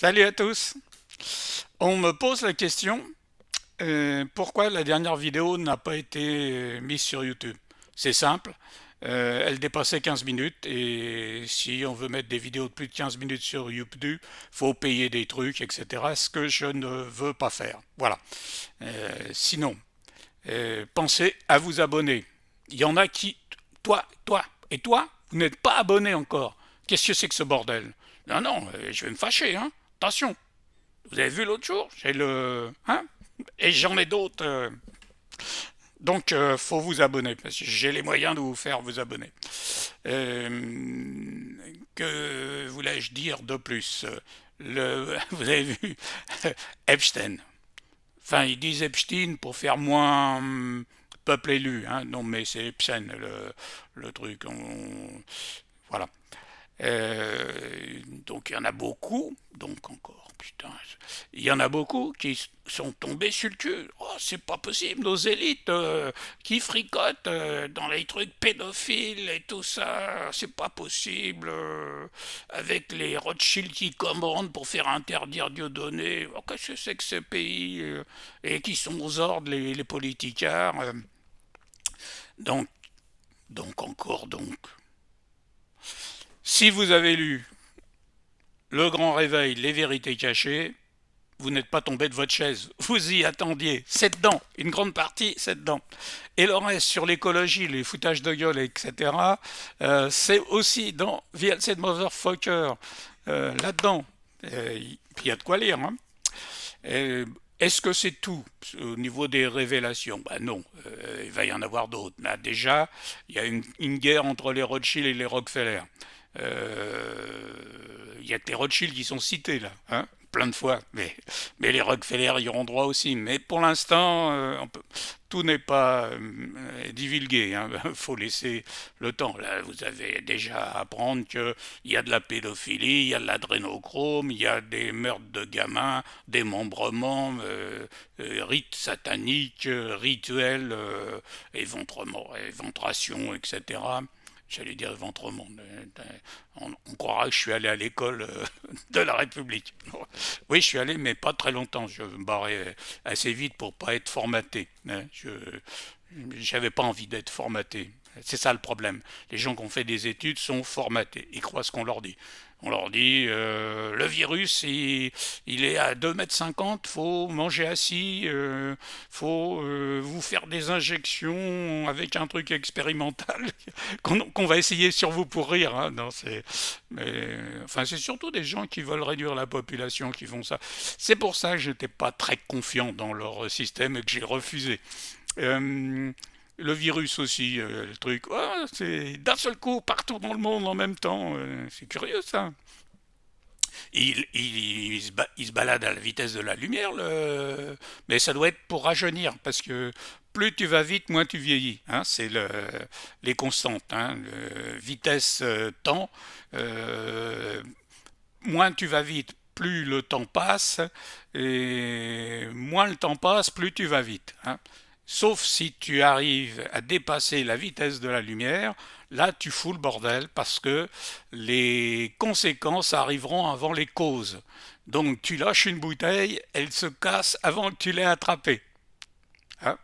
Salut à tous. On me pose la question, pourquoi la dernière vidéo n'a pas été mise sur YouTube? C'est simple, elle dépassait 15 minutes et si on veut mettre des vidéos de plus de 15 minutes sur YouTube, faut payer des trucs, etc. Ce que je ne veux pas faire. Voilà. Sinon, pensez à vous abonner. Il y en a qui, toi et toi, vous n'êtes pas abonné encore. Qu'est-ce que c'est que ce bordel? Non, non, je vais me fâcher, hein. Attention. Vous avez vu l'autre jour? J'ai le. Hein? Et j'en ai d'autres. Donc, faut vous abonner, parce que j'ai les moyens de vous faire vous abonner. Que voulais-je dire de plus? Vous avez vu Epstein. Enfin, ils disent Epstein pour faire moins peuple élu. Hein? Non, mais c'est Epstein, le truc. Voilà. Donc il y en a beaucoup, donc encore, putain, il y en a beaucoup qui sont tombés sur le cul. Oh, c'est pas possible, nos élites qui fricotent dans les trucs pédophiles et tout ça, c'est pas possible. Avec les Rothschild qui commandent pour faire interdire Dieudonné. Oh, qu'est-ce que c'est que ce pays et qui sont aux ordres, les politicards. Donc, donc. Si vous avez lu Le Grand Réveil, les vérités cachées, vous n'êtes pas tombé de votre chaise. Vous y attendiez. C'est dedans. Une grande partie, c'est dedans. Et le reste sur l'écologie, les foutages de gueule, etc., c'est aussi dans VLC de Motherfucker, là-dedans. Puis il y a de quoi lire. Hein. Est-ce que c'est tout au niveau des révélations? Ben non, il va y en avoir d'autres. Mais déjà, il y a une guerre entre les Rothschild et les Rockefeller. Il y a que les Rothschild qui sont cités là, hein, plein de fois, mais les Rockefeller y auront droit aussi. Mais pour l'instant, tout n'est pas divulgué. Il faut laisser le temps. Là, vous avez déjà à apprendre qu'il y a de la pédophilie, il y a de l'adrénochrome, il y a des meurtres de gamins, démembrements, rites sataniques, rituels, éventration, etc. J'allais dire ventrement. On croira que je suis allé à l'école de la République. Oui, je suis allé, mais pas très longtemps. Je me barrais assez vite pour pas être formaté. Je n'avais pas envie d'être formaté. C'est ça le problème. Les gens qui ont fait des études sont formatés. Ils croient ce qu'on leur dit. On leur dit le virus il est à 2,50 m, faut manger assis, faut vous faire des injections avec un truc expérimental qu'on va essayer sur vous pour rire. Hein. Non, enfin, c'est surtout des gens qui veulent réduire la population qui font ça. C'est pour ça que j'étais pas très confiant dans leur système et que j'ai refusé. Euh, le virus aussi, le truc, oh, c'est d'un seul coup partout dans le monde en même temps. C'est curieux ça. Il se balade à la vitesse de la lumière, mais ça doit être pour rajeunir, parce que plus tu vas vite, moins tu vieillis. Hein, c'est les constantes. Hein, vitesse temps, euh, moins tu vas vite, plus le temps passe, et moins le temps passe, plus tu vas vite. Hein. Sauf si tu arrives à dépasser la vitesse de la lumière, là tu fous le bordel parce que les conséquences arriveront avant les causes. Donc tu lâches une bouteille, elle se casse avant que tu l'aies attrapée. Hein.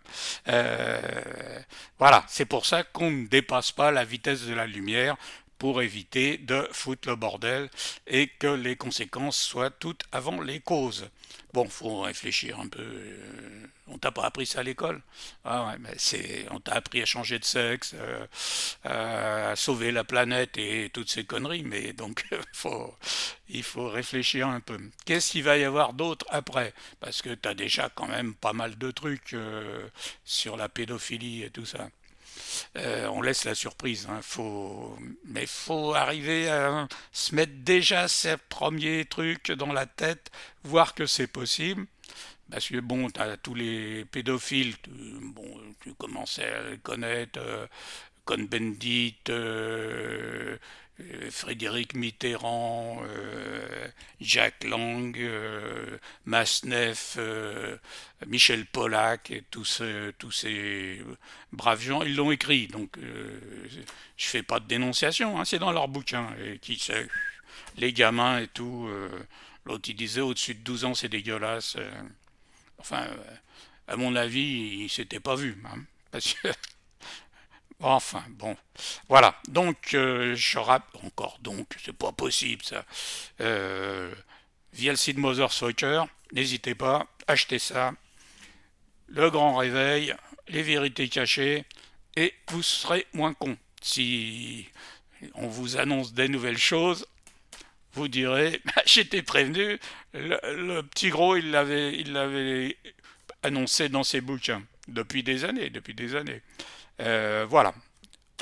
Voilà, c'est pour ça qu'on ne dépasse pas la vitesse de la lumière pour éviter de foutre le bordel et que les conséquences soient toutes avant les causes. Bon, faut réfléchir un peu. On t'a pas appris ça à l'école? Ah ouais, mais on t'a appris à changer de sexe, à sauver la planète et toutes ces conneries, mais donc il faut réfléchir un peu. Qu'est-ce qu'il va y avoir d'autre après? Parce que t'as déjà quand même pas mal de trucs sur la pédophilie et tout ça. On laisse la surprise, hein, mais faut arriver à se mettre déjà ces premiers trucs dans la tête, voir que c'est possible. Parce que bon, tu as tous les pédophiles, tu commençais à les connaître, Cohn-Bendit, Frédéric Mitterrand, Jacques Lang, Masneff, Michel Pollack, et tous ces braves gens, ils l'ont écrit. Donc, je fais pas de dénonciation, hein, c'est dans leur bouquin. Et qui sait, les gamins et tout. L'autre, il disait au-dessus de 12 ans, c'est dégueulasse. Enfin, à mon avis, il s'était pas vu, hein, parce que, enfin, bon, voilà. Donc, je rappelle encore, donc, c'est pas possible ça. Euh, Via le site Mother Soccer, n'hésitez pas, achetez ça. Le grand réveil, les vérités cachées, et vous serez moins con. Si on vous annonce des nouvelles choses, vous direz, j'étais prévenu, le petit gros, il l'avait annoncé dans ses bouquins, depuis des années, depuis des années. Voilà.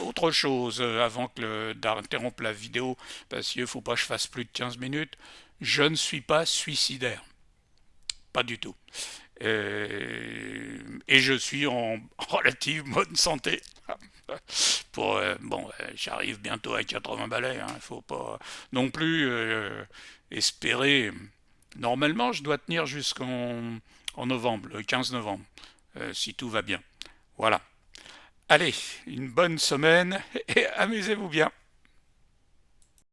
Autre chose, avant d'interrompre la vidéo, parce qu'il ne faut pas que je fasse plus de 15 minutes, je ne suis pas suicidaire. Pas du tout. Et je suis en relative bonne santé. Bon, j'arrive bientôt à 80 balais. Il ne faut pas non plus espérer. Normalement, je dois tenir jusqu'en novembre, le 15 novembre, si tout va bien. Voilà. Allez, une bonne semaine et amusez-vous bien.